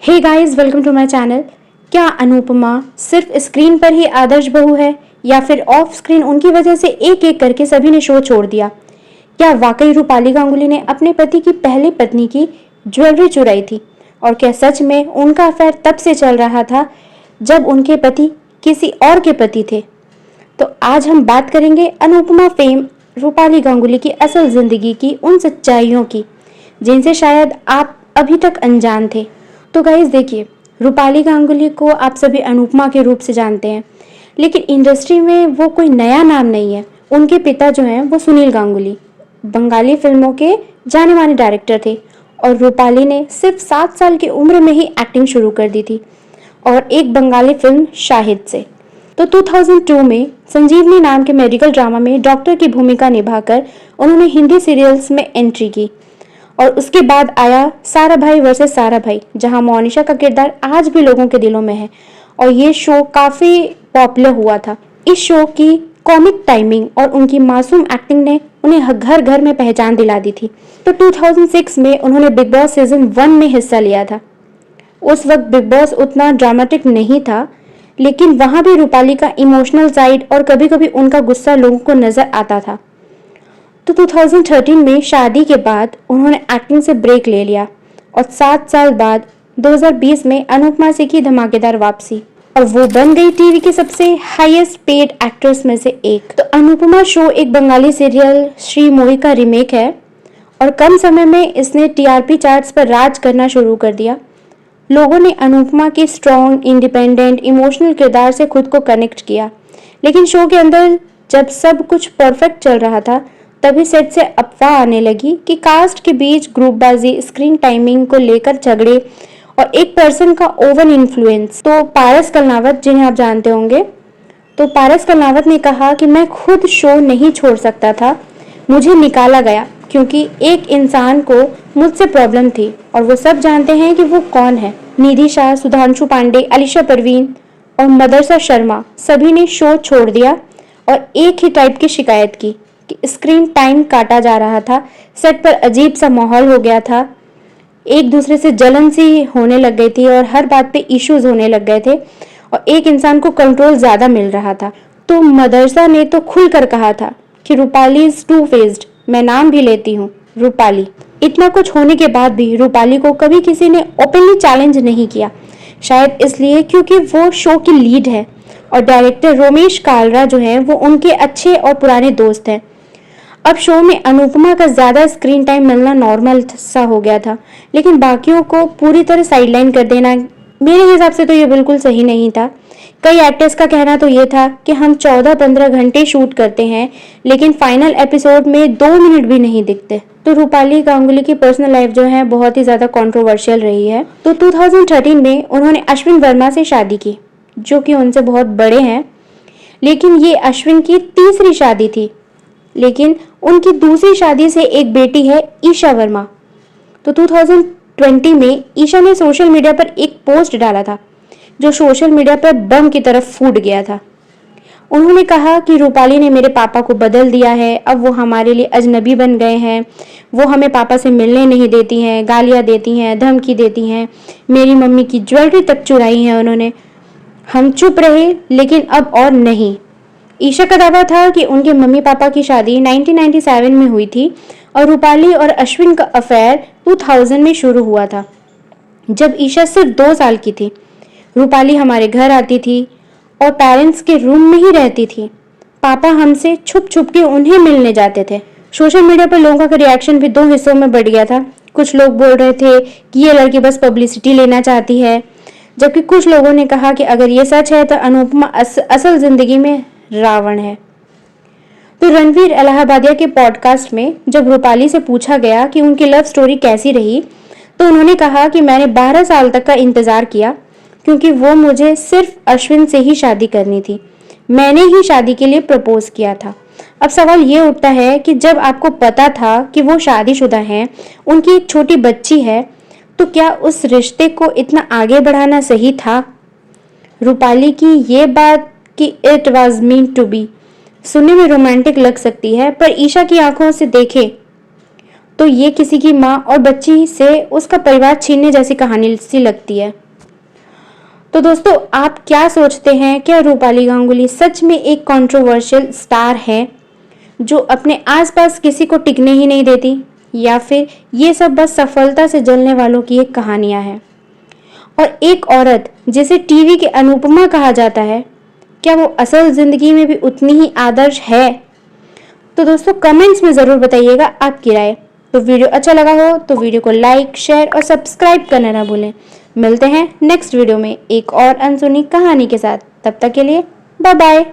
Hey guys, welcome to my channel. क्या अनुपमा सिर्फ screen पर ही आदर्श बहू है या फिर ऑफ स्क्रीन उनकी वजह से एक एक करके सभी ने शो छोड़ दिया? क्या वाकई रूपाली गांगुली ने अपने पति की पहली पत्नी की ज्वेलरी चुराई थी? और क्या सच में उनका अफेयर तब से चल रहा था जब उनके पति किसी और के पति थे? तो आज हम बात करेंगे अनुपमा फेम रूपाली गांगुली की असल जिंदगी की उन सच्चाइयों की जिनसे शायद आप अभी तक अनजान थे। तो गाइस देखिए, रूपाली गांगुली को आप सभी अनुपमा के रूप से जानते हैं, लेकिन इंडस्ट्री में वो कोई नया नाम नहीं है। उनके पिता जो हैं वो सुनील गांगुली बंगाली फिल्मों के जाने माने डायरेक्टर थे और रूपाली ने सिर्फ 7 साल की उम्र में ही एक्टिंग शुरू कर दी थी, और एक बंगाली फिल्म शाहिद से। तो 2002 में संजीवनी नाम के मेडिकल ड्रामा में डॉक्टर की भूमिका निभाकर उन्होंने हिंदी सीरियल्स में एंट्री की। और उसके बाद आया सारा भाई वर्सेस सारा भाई, जहां मोनिशा का किरदार आज भी लोगों के दिलों में है और ये शो काफ़ी पॉपुलर हुआ था। इस शो की कॉमिक टाइमिंग और उनकी मासूम एक्टिंग ने उन्हें घर घर में पहचान दिला दी थी। तो 2006 में उन्होंने बिग बॉस सीजन 1 में हिस्सा लिया था। उस वक्त बिग बॉस उतना ड्रामेटिक नहीं था, लेकिन वहां भी रूपाली का इमोशनल साइड और कभी कभी उनका गुस्सा लोगों को नजर आता था। तो 2013 में शादी के बाद उन्होंने एक्टिंग से ब्रेक ले लिया और 7 साल बाद 2020 में अनुपमा से की धमाकेदार वापसी, और वो बन गई टीवी के सबसे हाईएस्ट पेड एक्ट्रेस में से एक। तो अनुपमा शो एक बंगाली सीरियल श्री मोही का रीमेक है और कम समय में इसने टीआरपी चार्ट्स पर राज करना शुरू कर दिया। लोगों ने अनुपमा के स्ट्रॉन्ग, इंडिपेंडेंट, इमोशनल किरदार से खुद को कनेक्ट किया, लेकिन शो के अंदर जब सब कुछ परफेक्ट चल रहा था तभी सेट से अफवाह आने लगी कि कास्ट के बीच ग्रुपबाजी, स्क्रीन टाइमिंग को लेकर झगड़े और एक पर्सन का ओवर इन्फ्लुएंस। तो पारस कलनावत, जिन्हें आप जानते होंगे, तो पारस कलनावत ने कहा कि मैं खुद शो नहीं छोड़ सकता था, मुझे निकाला गया क्योंकि एक इंसान को मुझसे प्रॉब्लम थी और वो सब जानते हैं कि वो कौन है। निधि शाह, सुधांशु पांडे, अलीशा परवीन और मदरसा शर्मा सभी ने शो छोड़ दिया और एक ही टाइप की शिकायत की कि स्क्रीन टाइम काटा जा रहा था, सेट पर अजीब सा माहौल हो गया था, एक दूसरे से जलन सी होने लग गई थी और हर बात पे इश्यूज होने लग गए थे और एक इंसान को कंट्रोल ज्यादा मिल रहा था। तो मदरसा ने तो खुलकर कहा था कि रूपाली इज टू फेस्ड, मैं नाम भी लेती हूँ रूपाली। इतना कुछ होने के बाद भी रूपाली को कभी किसी ने ओपनली चैलेंज नहीं किया, शायद इसलिए क्योंकि वो शो की लीड है और डायरेक्टर रोमेश कालरा जो है वो उनके अच्छे और पुराने दोस्त हैं। अब शो में अनुपमा का ज्यादा स्क्रीन टाइम मिलना नॉर्मल सा हो गया था, लेकिन बाकियों को पूरी तरह साइडलाइन कर देना मेरे हिसाब से तो ये बिल्कुल सही नहीं था। कई एक्टर्स का कहना तो ये था कि हम 14-15 घंटे शूट करते हैं लेकिन फाइनल एपिसोड में 2 मिनट भी नहीं दिखते। तो रूपाली गांगुली की पर्सनल लाइफ जो है बहुत ही ज्यादा कंट्रोवर्शियल रही है। तो 2013 में उन्होंने अश्विन वर्मा से शादी की, जो कि उनसे बहुत बड़े हैं, लेकिन ये अश्विन की तीसरी शादी थी। लेकिन उनकी दूसरी शादी से एक बेटी है, ईशा वर्मा। तो 2020 में ईशा ने सोशल मीडिया पर एक पोस्ट डाला था जो सोशल मीडिया पर बम की तरफ फूट गया था। उन्होंने कहा कि रूपाली ने मेरे पापा को बदल दिया है, अब वो हमारे लिए अजनबी बन गए हैं, वो हमें पापा से मिलने नहीं देती हैं, गालियां देती हैं, धमकी देती हैं, मेरी मम्मी की ज्वेलरी तक चुराई है उन्होंने। हम चुप रहे लेकिन अब और नहीं। ईशा का दावा था कि उनके मम्मी पापा की शादी 1997 में हुई थी और रूपाली और अश्विन का अफेयर 2000 में शुरू हुआ था, जब ईशा सिर्फ 2 साल की थी। रूपाली हमारे घर आती थी और पेरेंट्स के रूम में ही रहती थी। पापा हमसे छुप छुप के उन्हें मिलने जाते थे। सोशल मीडिया पर लोगों का रिएक्शन भी 2 हिस्सों में बढ़ गया था। कुछ लोग बोल रहे थे कि ये लड़की बस पब्लिसिटी लेना चाहती है, जबकि कुछ लोगों ने कहा कि अगर ये सच है तो अनुपमा असल जिंदगी में रावण है। तो रणवीर इलाहाबादिया के पॉडकास्ट में जब रूपाली से पूछा गया कि उनकी लव स्टोरी कैसी रही, तो उन्होंने कहा कि मैंने 12 साल तक का इंतजार किया क्योंकि वो मुझे सिर्फ अश्विन से ही शादी करनी थी, मैंने ही शादी के लिए प्रपोज किया था। अब सवाल ये उठता है कि जब आपको पता था कि वो शादीशुदा हैं, उनकी एक छोटी बच्ची है, तो क्या उस रिश्ते को इतना आगे बढ़ाना सही था? रूपाली की ये बात कि it was mean to be सुनने में रोमांटिक लग सकती है, पर ईशा की आंखों से देखें तो ये किसी की माँ और बच्ची से उसका परिवार छीनने जैसी कहानी सी लगती है। तो दोस्तों, आप क्या सोचते हैं? क्या रूपाली गांगुली सच में एक कंट्रोवर्शियल स्टार है जो अपने आसपास किसी को टिकने ही नहीं देती, या फिर ये सब बस सफलता से जलने वालों की एक कहानियां हैं? और एक औरत जिसे टीवी के अनुपमा कहा जाता है, क्या वो असल जिंदगी में भी उतनी ही आदर्श है? तो दोस्तों, कमेंट्स में ज़रूर बताइएगा आपकी राय। तो वीडियो अच्छा लगा हो तो वीडियो को लाइक, शेयर और सब्सक्राइब करना ना भूलें। मिलते हैं नेक्स्ट वीडियो में एक और अनसुनी कहानी के साथ। तब तक के लिए बाय बाय।